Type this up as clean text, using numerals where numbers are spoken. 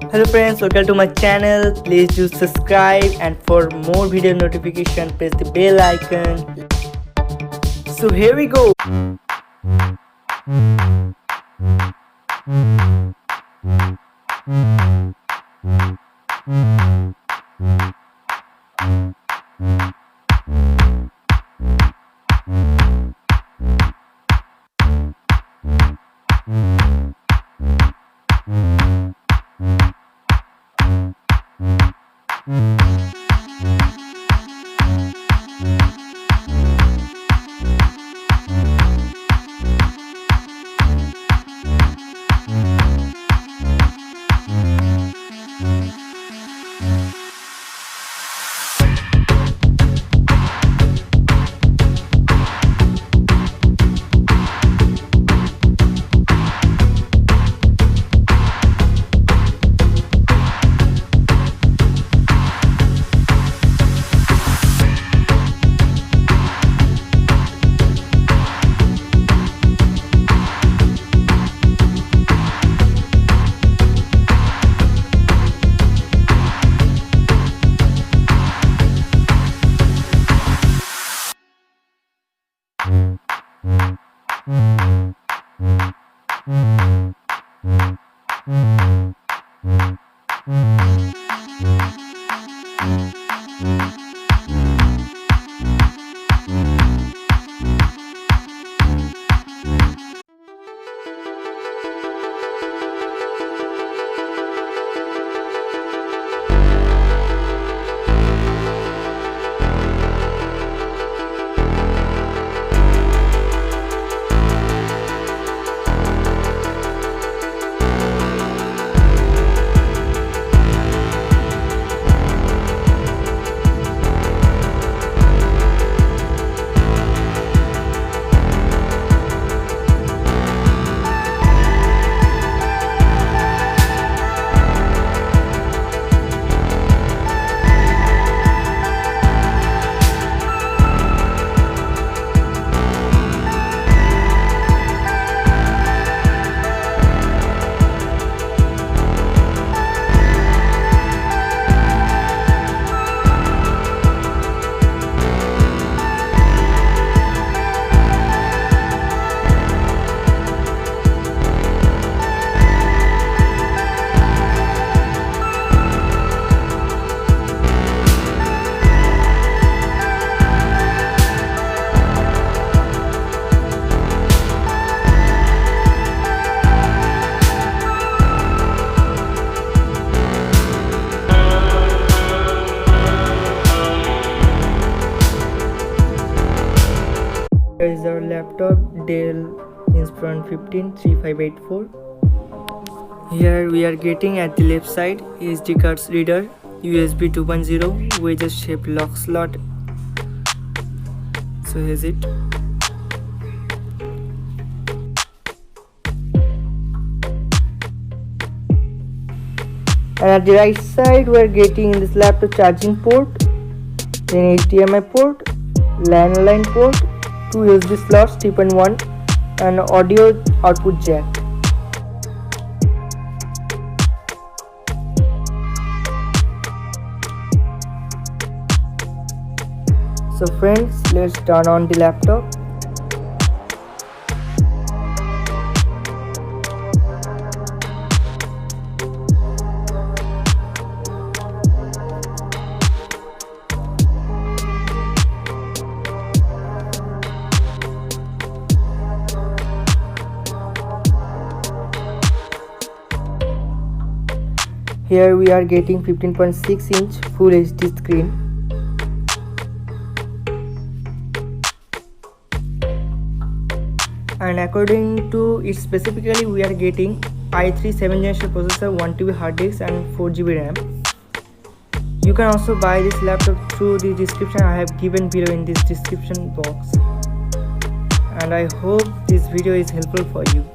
Hello friends, welcome to my channel. Please do subscribe, and for more video notification press the bell icon. So here we go. Here is our laptop, Dell Inspiron 15-3584. Here we are getting at the left side SD cards reader, USB 2.0 wedge shaped lock slot. So here's it. And at the right side we are getting in this laptop charging port, then HDMI port, LAN port, 2 USB slots 3.1 and audio output jack. So friends, let's turn on the laptop. Here we are getting 15.6 inch Full HD screen. And according to it specifically, we are getting i3 7th generation processor, 1 TB hard disk and 4 GB RAM. You can also buy this laptop through the description I have given below in this description box. And I hope this video is helpful for you.